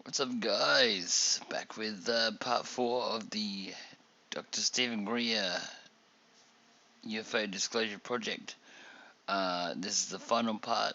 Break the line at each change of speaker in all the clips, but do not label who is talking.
What's up, guys? Back with part 4 of the Dr. Stephen Greer UFO Disclosure Project. This is the final part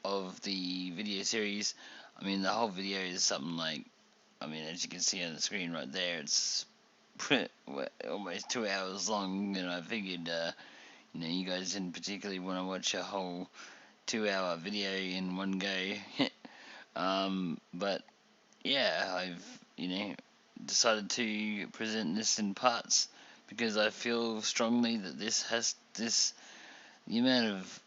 of the video series. I mean, the whole video is something like, as you can see on the screen right there, it's almost 2 hours long, and I figured, you guys didn't particularly want to watch a whole 2-hour video in one go. But yeah, I've decided to present this in parts because I feel strongly that the amount of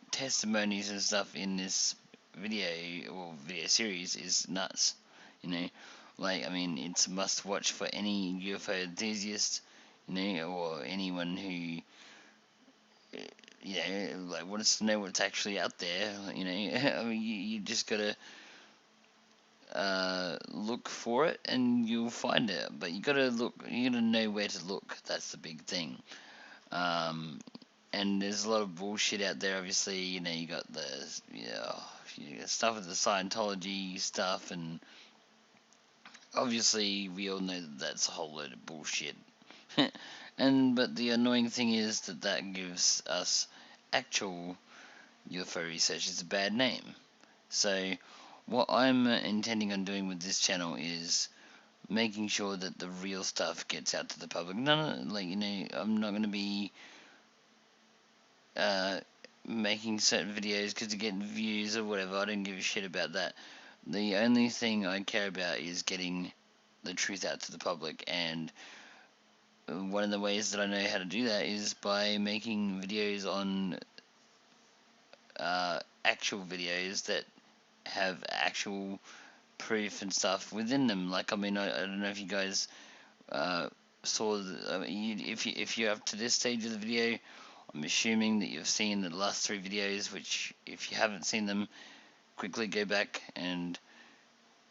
testimonies and stuff in this video or video series is nuts. It's a must watch for any UFO enthusiast, or anyone who wants to know what's actually out there. You just gotta look for it and you'll find it. But you gotta know where to look. That's the big thing. And there's a lot of bullshit out there. Obviously, you got you got stuff with the Scientology stuff, and obviously we all know that that's a whole load of bullshit. But the annoying thing is that gives us actual UFO research is a bad name. So what I'm intending on doing with this channel is making sure that the real stuff gets out to the public. I'm not going to be making certain videos because to get views or whatever. I don't give a shit about that. The only thing I care about is getting the truth out to the public, and one of the ways that I know how to do that is by making videos on actual videos that have actual proof and stuff within them. I don't know if you guys saw. If you're up to this stage of the video, I'm assuming that you've seen the last 3 videos. Which, if you haven't seen them, quickly go back and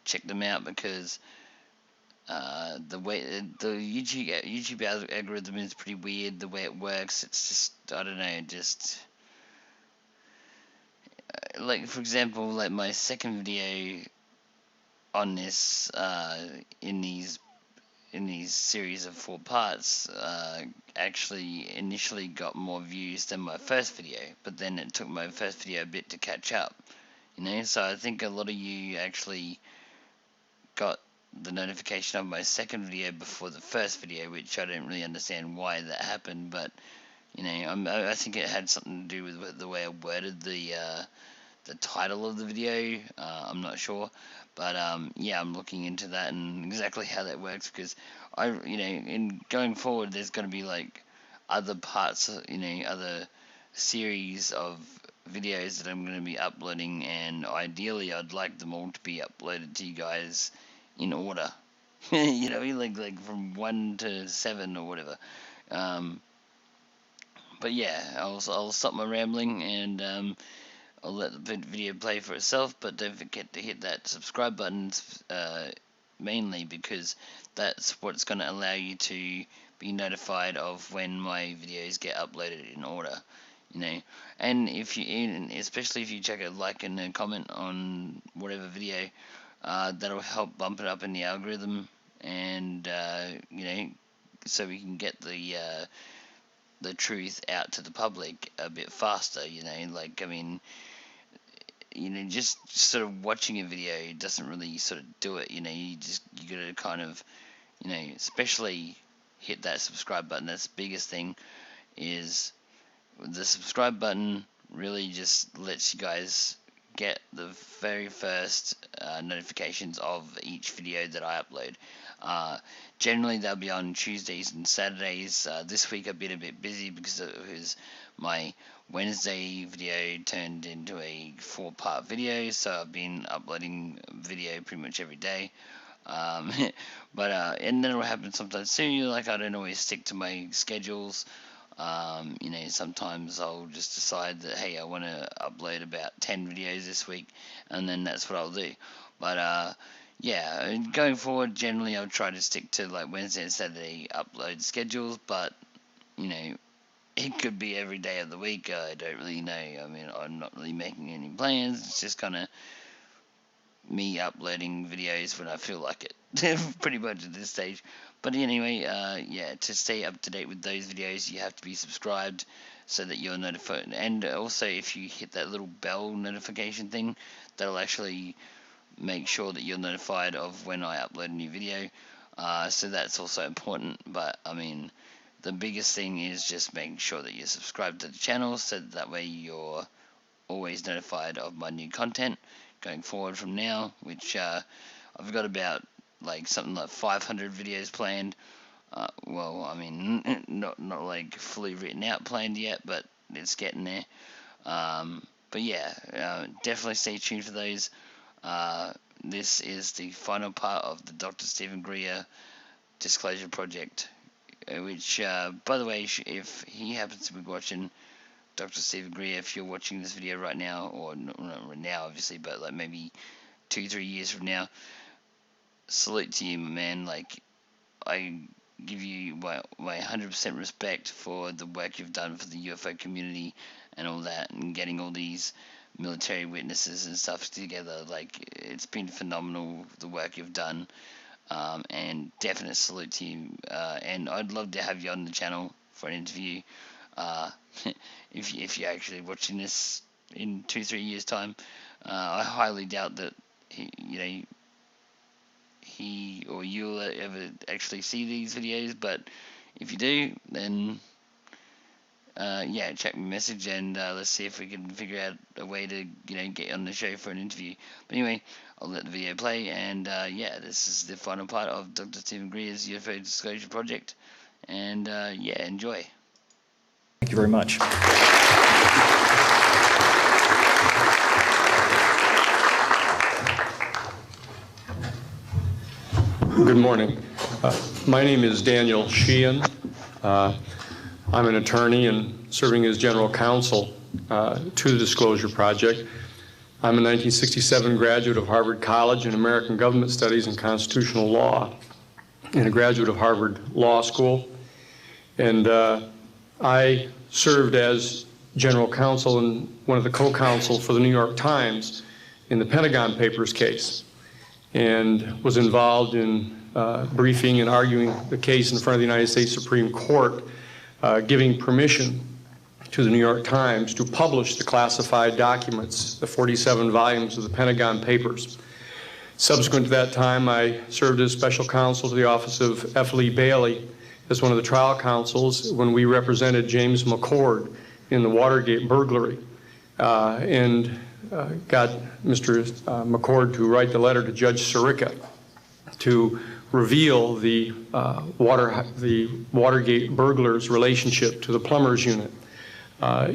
check them out, because the way the YouTube algorithm is pretty weird. The way it works, it's just, I don't know, just for example, my second video on this in these series of 4 parts actually initially got more views than my first video, but then it took my first video a bit to catch up, so I think a lot of you actually got the notification of my second video before the first video, which I don't really understand why that happened, but I think it had something to do with the way I worded the title of the video. I'm not sure, but yeah, I'm looking into that and exactly how that works, because in going forward, there's going to be other parts, other series of videos that I'm going to be uploading, and ideally, I'd like them all to be uploaded to you guys in order. Like from 1 to 7 or whatever. But yeah, I'll stop my rambling, and I'll let the video play for itself, but don't forget to hit that subscribe button, mainly because that's what's going to allow you to be notified of when my videos get uploaded in order, and especially if you check a like and a comment on whatever video, that'll help bump it up in the algorithm, and so we can get the truth out to the public a bit faster. Just sort of watching a video doesn't really sort of do it. You gotta kind of, especially hit that subscribe button. That's the biggest thing. Is the subscribe button really just lets you guys get the very first notifications of each video that I upload. Generally, they'll be on Tuesdays and Saturdays. This week I've been a bit busy because my Wednesday video turned into a 4-part video, so I've been uploading video pretty much every day. But and then it'll happen sometimes too. I don't always stick to my schedules. Sometimes I'll just decide that, hey, I want to upload about 10 videos this week, and then that's what I'll do. But yeah, going forward, generally I'll try to stick to Wednesday and Saturday upload schedules, but it could be every day of the week. I don't really know. I'm not really making any plans. It's just kind of me uploading videos when I feel like it, pretty much at this stage. But anyway, yeah, to stay up to date with those videos, you have to be subscribed so that you're notified. And also, if you hit that little bell notification thing, that'll actually make sure that you're notified of when I upload a new video. So that's also important. But I mean, the biggest thing is just making sure that you're subscribed to the channel, so that way you're always notified of my new content going forward from now, which I've got about something like 500 videos planned. Well, I mean, not like fully written out planned yet, but it's getting there. But yeah, definitely stay tuned for those. This is the final part of the Dr. Stephen Greer disclosure project, which, by the way, if he happens to be watching, Dr. Stephen Greer, if you're watching this video right now, or not right now, obviously, but like maybe 2-3 years from now, salute to you, man. Like, I give you my 100% respect for the work you've done for the UFO community and all that, and getting all these military witnesses and stuff together. Like, it's been phenomenal, the work you've done, and definite salute to you. And I'd love to have you on the channel for an interview. If you're actually watching this in 2-3 years time, I highly doubt that he or you'll ever actually see these videos, but if you do, then yeah, check my message, and let's see if we can figure out a way to get on the show for an interview. But anyway, I'll let the video play, and yeah, this is the final part of Dr. Stephen Greer's UFO Disclosure Project, and yeah, enjoy.
Thank you very much.
Good morning. My name is Daniel Sheehan. I'm an attorney and serving as general counsel to the Disclosure Project. I'm a 1967 graduate of Harvard College in American Government Studies and Constitutional Law, and a graduate of Harvard Law School. And I served as general counsel and one of the co-counsel for the New York Times in the Pentagon Papers case, and was involved in briefing and arguing the case in front of the United States Supreme Court, giving permission to the New York Times to publish the classified documents, the 47 volumes of the Pentagon Papers. Subsequent to that time, I served as special counsel to the office of F. Lee Bailey as one of the trial counsels when we represented James McCord in the Watergate burglary, and got Mr. McCord to write the letter to Judge Sirica to reveal the Watergate burglars' relationship to the plumbers unit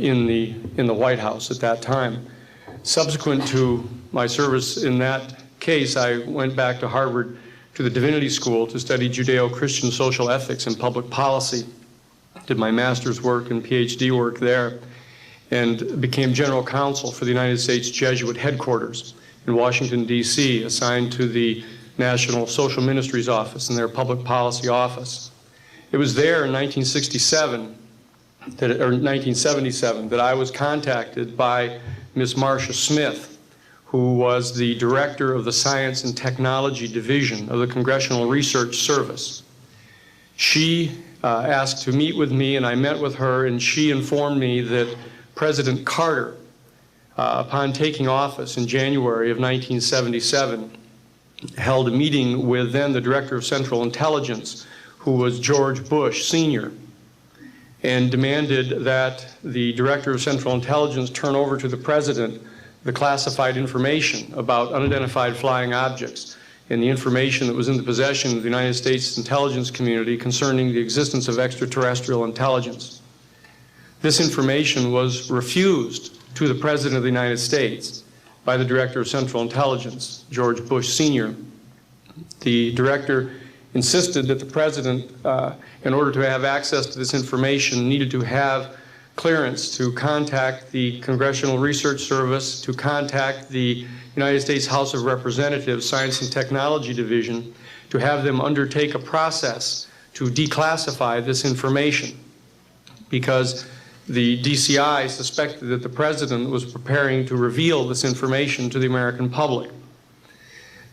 in the White House at that time. Subsequent to my service in that case, I went back to Harvard to the Divinity School to study Judeo-Christian social ethics and public policy. Did my master's work and PhD work there, and became general counsel for the United States Jesuit headquarters in Washington, D.C., assigned to the National Social Ministries Office and their public policy office. It was there in 1977 that I was contacted by Ms. Marcia Smith, who was the director of the Science and Technology Division of the Congressional Research Service. She asked to meet with me, and I met with her, and she informed me that President Carter, upon taking office in January of 1977, held a meeting with then the Director of Central Intelligence, who was George Bush Sr., and demanded that the Director of Central Intelligence turn over to the President the classified information about unidentified flying objects and the information that was in the possession of the United States intelligence community concerning the existence of extraterrestrial intelligence. This information was refused to the President of the United States by the Director of Central Intelligence, George Bush Sr. The Director insisted that the President, in order to have access to this information, needed to have clearance to contact the Congressional Research Service, to contact the United States House of Representatives Science and Technology Division, to have them undertake a process to declassify this information, because the DCI suspected that the President was preparing to reveal this information to the American public.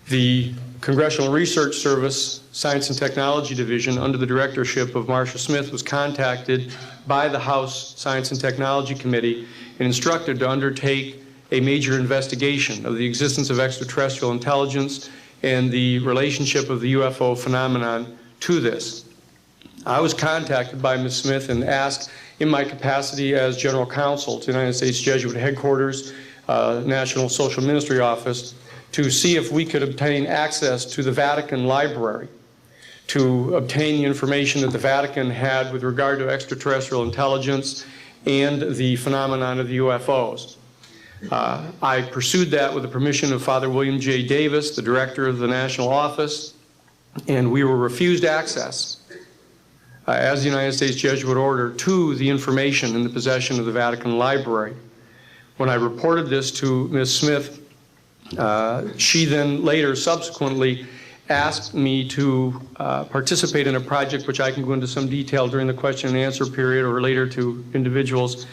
The Congressional Research Service Science and Technology Division, under the directorship of Marcia Smith, was contacted by the House Science and Technology Committee and instructed to undertake a major investigation of the existence of extraterrestrial intelligence and the relationship of the UFO phenomenon to this. I was contacted by Ms. Smith and asked, in my capacity as General Counsel to the United States Jesuit Headquarters, National Social Ministry Office, to see if we could obtain access to the Vatican Library, to obtain the information that the Vatican had with regard to extraterrestrial intelligence and the phenomenon of the UFOs. I pursued that with the permission of Father William J. Davis, the director of the National Office, and we were refused access as the United States Jesuit Order to the information in the possession of the Vatican Library. When I reported this to Ms. Smith, she then later subsequently asked me to participate in a project which I can go into some detail during the question and answer period or later to individuals,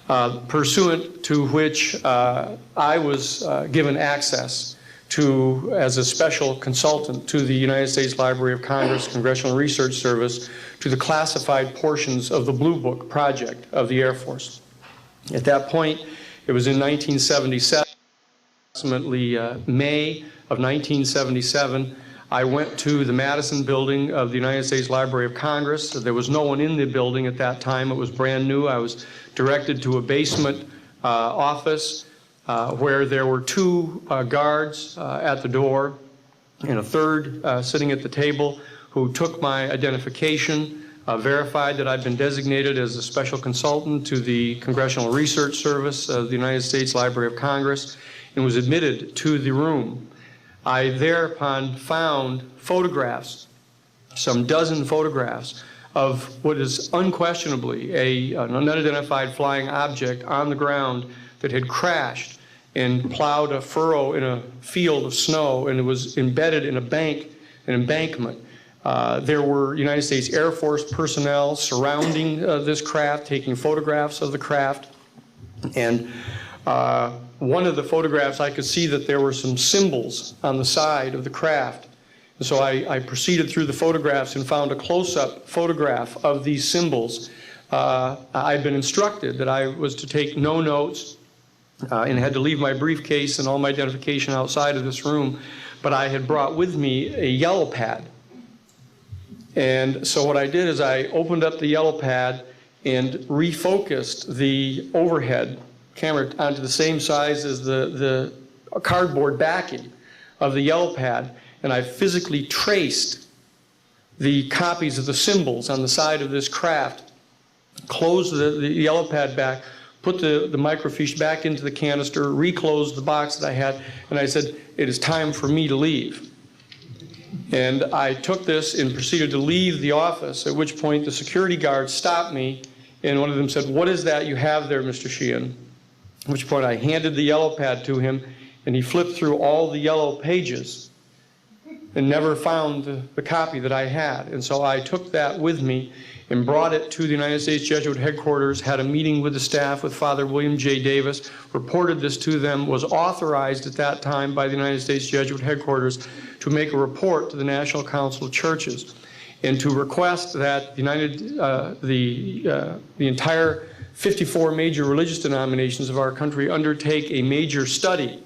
pursuant to which I was given access to, as a special consultant to the United States Library of Congress Congressional Research Service, to the classified portions of the Blue Book project of the Air Force. At that point, it was in 1977, approximately May of 1977, I went to the Madison building of the United States Library of Congress. There was no one in the building at that time. It was brand new. I was directed to a basement office where there were two guards at the door and a third sitting at the table who took my identification, verified that I'd been designated as a special consultant to the Congressional Research Service of the United States Library of Congress, and was admitted to the room. I thereupon found photographs, some dozen photographs, of what is unquestionably an unidentified flying object on the ground that had crashed and plowed a furrow in a field of snow, and it was embedded in an embankment. There were United States Air Force personnel surrounding this craft, taking photographs of the craft. And one of the photographs, I could see that there were some symbols on the side of the craft. And so I proceeded through the photographs and found a close-up photograph of these symbols. I'd been instructed that I was to take no notes and had to leave my briefcase and all my identification outside of this room, but I had brought with me a yellow pad. And so what I did is I opened up the yellow pad and refocused the overhead camera onto the same size as the cardboard backing of the yellow pad, and I physically traced the copies of the symbols on the side of this craft, closed the yellow pad back, put the microfiche back into the canister, reclosed the box that I had, and I said, it is time for me to leave. And I took this and proceeded to leave the office, at which point the security guards stopped me, and one of them said, "What is that you have there, Mr. Sheehan?" At which point I handed the yellow pad to him, and he flipped through all the yellow pages and never found the copy that I had. And so I took that with me and brought it to the United States Jesuit Headquarters, had a meeting with the staff, with Father William J. Davis, reported this to them, was authorized at that time by the United States Jesuit Headquarters to make a report to the National Council of Churches and to request that the entire 54 major religious denominations of our country undertake a major study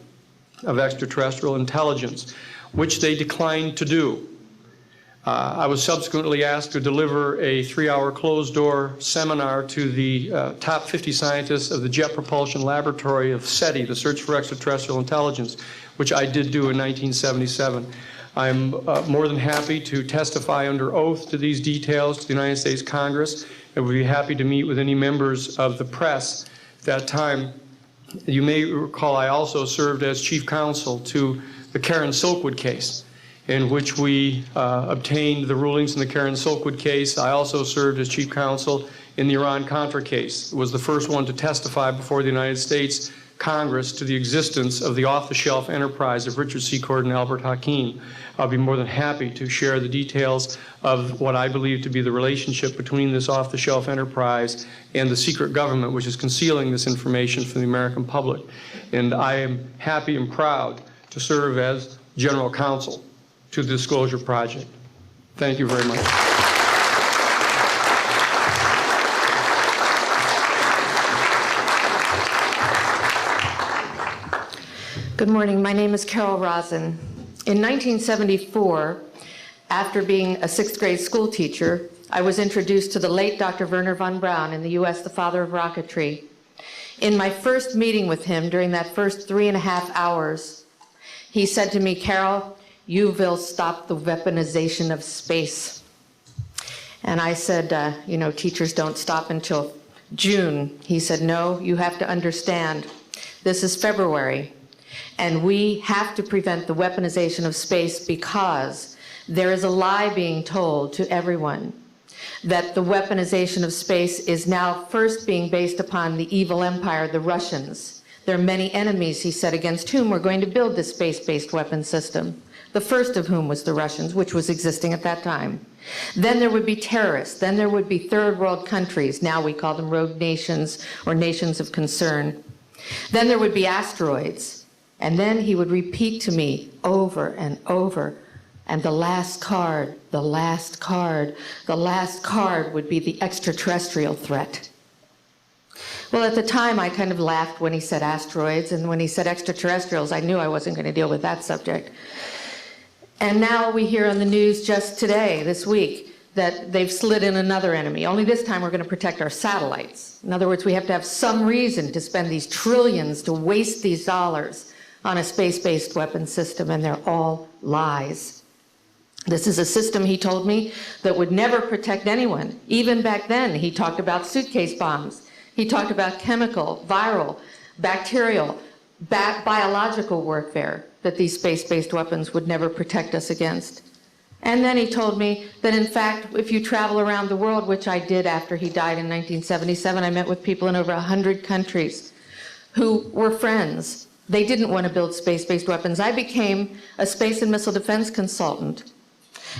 of extraterrestrial intelligence, which they declined to do. I was subsequently asked to deliver a 3-hour closed-door seminar to the top 50 scientists of the Jet Propulsion Laboratory of SETI, the Search for Extraterrestrial Intelligence, which I did do in 1977. I'm more than happy to testify under oath to these details to the United States Congress, and would be happy to meet with any members of the press at that time. You may recall I also served as chief counsel to the Karen Silkwood case, in which we obtained the rulings in the Karen Silkwood case. I also served as chief counsel in the Iran-Contra case. It was the first one to testify before the United States Congress to the existence of the off-the-shelf enterprise of Richard Secord and Albert Hakim. I'll be more than happy to share the details of what I believe to be the relationship between this off-the-shelf enterprise and the secret government, which is concealing this information from the American public. And I am happy and proud to serve as General Counsel to the Disclosure Project. Thank you very much.
Good morning. My name is Carol Rosin. In 1974, after being a sixth grade school teacher, I was introduced to the late Dr. Wernher von Braun, in the U.S., the father of rocketry. In my first meeting with him, during that first 3.5 hours, he said to me, "Carol, you will stop the weaponization of space." And I said, you know, teachers don't stop until June. He said, "No, you have to understand, this is February, and we have to prevent the weaponization of space because there is a lie being told to everyone that the weaponization of space is now first being based upon the evil empire, the Russians. There are many enemies," he said, "against whom we're going to build this space-based weapon system. The first of whom was the Russians, which was existing at that time. Then there would be terrorists. Then there would be third world countries. Now we call them rogue nations or nations of concern. Then there would be asteroids." And then he would repeat to me over and over, "And the last card, the last card, the last card would be the extraterrestrial threat." Well, at the time, I kind of laughed when he said asteroids, and when he said extraterrestrials, I knew I wasn't going to deal with that subject. And now we hear on the news just today, this week, that they've slid in another enemy. Only this time we're going to protect our satellites. In other words, we have to have some reason to spend these trillions, to waste these dollars on a space-based weapon system, and they're all lies. This is a system, he told me, that would never protect anyone. Even back then, he talked about suitcase bombs. He talked about chemical, viral, bacterial, biological warfare, that these space-based weapons would never protect us against. And then he told me that, in fact, if you travel around the world, which I did after he died in 1977, I met with people in over 100 countries who were friends. They didn't want to build space-based weapons. I became a space and missile defense consultant,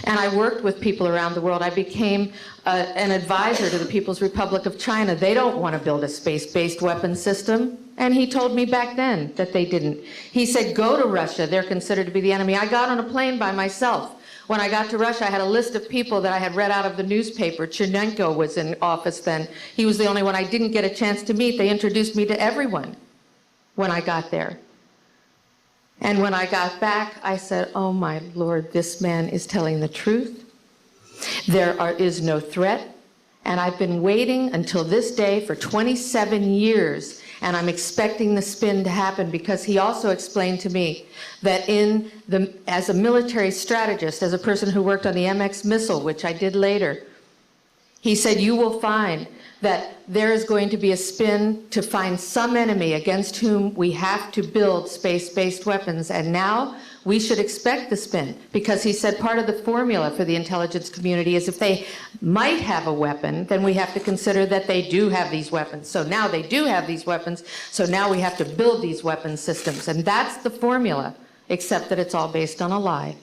and I worked with people around the world. I became an advisor to the People's Republic of China. They don't want to build a space-based weapon system. And he told me back then that they didn't. He said, "Go to Russia. They're considered to be the enemy." I got on a plane by myself. When I got to Russia, I had a list of people that I had read out of the newspaper. Chernenko was in office then. He was the only one I didn't get a chance to meet. They introduced me to everyone when I got there. And when I got back, I said, "Oh my Lord, this man is telling the truth. There is no threat." And I've been waiting until this day for 27 years, and I'm expecting the spin to happen, because he also explained to me that as a military strategist, as a person who worked on the MX missile, which I did later, he said, "You will find that there is going to be a spin to find some enemy against whom we have to build space-based weapons." And now we should expect the spin, because he said part of the formula for the intelligence community is if they might have a weapon, then we have to consider that they do have these weapons. So now they do have these weapons, so now we have to build these weapon systems. And that's the formula, except that it's all based on a lie.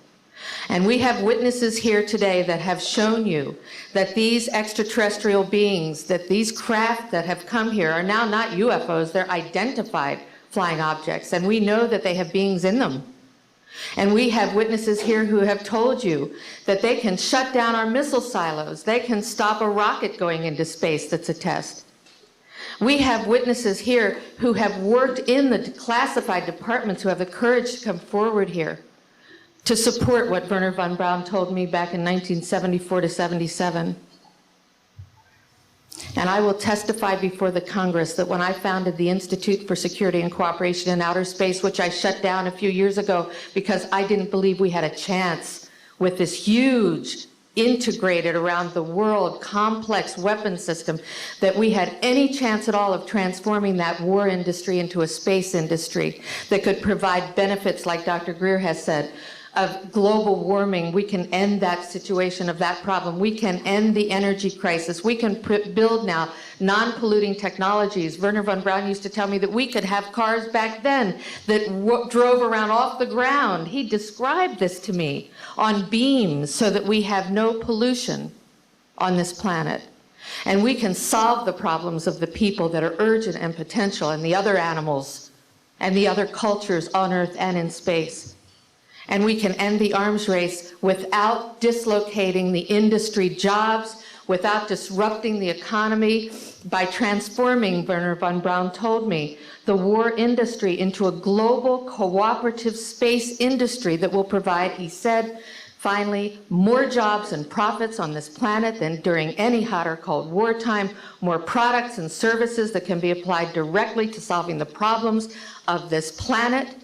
And we have witnesses here today that have shown you that these extraterrestrial beings, that these craft that have come here are now not UFOs, they're identified flying objects, and we know that they have beings in them. And we have witnesses here who have told you that they can shut down our missile silos, they can stop a rocket going into space that's a test. We have witnesses here who have worked in the classified departments, who have the courage to come forward here to support what Wernher von Braun told me back in 1974 to 77. And I will testify before the Congress that when I founded the Institute for Security and Cooperation in Outer Space, which I shut down a few years ago because I didn't believe we had a chance with this huge, integrated around the world, complex weapon system, that we had any chance at all of transforming that war industry into a space industry that could provide benefits, like Dr. Greer has said, of global warming. We can end that situation of that problem. We can end the energy crisis. We can build now non-polluting technologies. Wernher von Braun used to tell me that we could have cars back then that drove around off the ground. He described this to me on beams so that we have no pollution on this planet. And we can solve the problems of the people that are urgent and potential, and the other animals and the other cultures on Earth and in space. And we can end the arms race without dislocating the industry jobs, without disrupting the economy, by transforming, Wernher von Braun told me, the war industry into a global cooperative space industry that will provide, he said, finally, more jobs and profits on this planet than during any hot or cold wartime, more products and services that can be applied directly to solving the problems of this planet.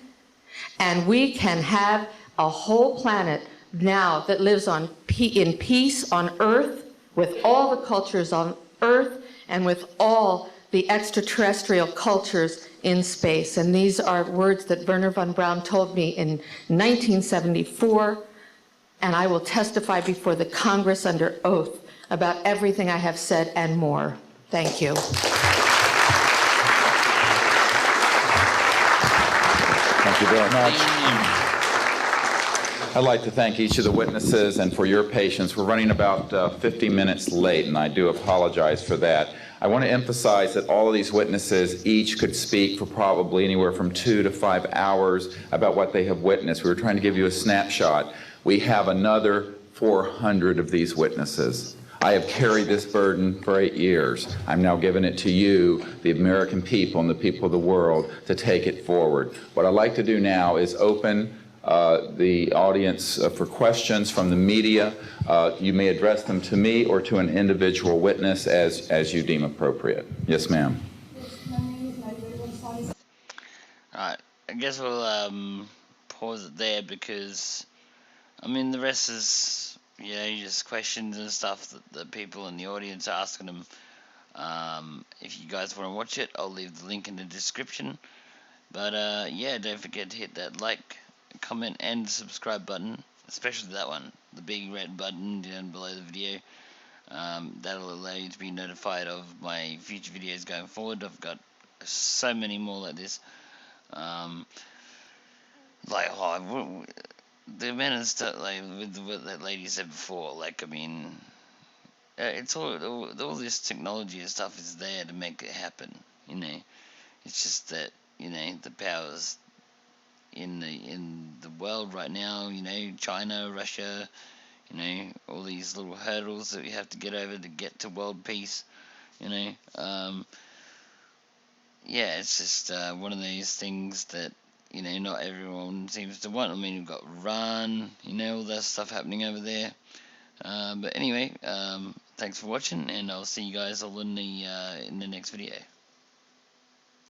And we can have a whole planet now that lives in peace on Earth, with all the cultures on Earth, and with all the extraterrestrial cultures in space. And these are words that Wernher von Braun told me in 1974, and I will testify before the Congress under oath about everything I have said and more. Thank you.
Thank you very much. I'd like to thank each of the witnesses and for your patience. We're running about 50 minutes late, and I do apologize for that. I want to emphasize that all of these witnesses each could speak for probably anywhere from 2 to 5 hours about what they have witnessed. We were trying to give you a snapshot. We have another 400 of these witnesses. I have carried this burden for 8 years. I'm now giving it to you, the American people and the people of the world, to take it forward. What I'd like to do now is open the audience for questions from the media. You may address them to me or to an individual witness as you deem appropriate. Yes, ma'am.
Alright, I guess we'll pause it there because, I mean, the rest is, you know, just questions and stuff that people in the audience are asking them. If you guys want to watch it, I'll leave the link in the description. But yeah, don't forget to hit that like, comment, and subscribe button, especially that one, the big red button down below the video. That'll allow you to be notified of my future videos going forward. I've got so many more like this. The amount of stuff, like with what that lady said before, like, I mean, it's all this technology and stuff is there to make it happen, you know. It's just that, you know, the powers in the world right now, you know, China, Russia, you know, all these little hurdles that we have to get over to get to world peace, you know. Yeah, it's just one of those things that, you know, not everyone seems to want. I mean, we've got Iran, you know, all that stuff happening over there. But anyway, thanks for watching, and I'll see you guys all in the next video.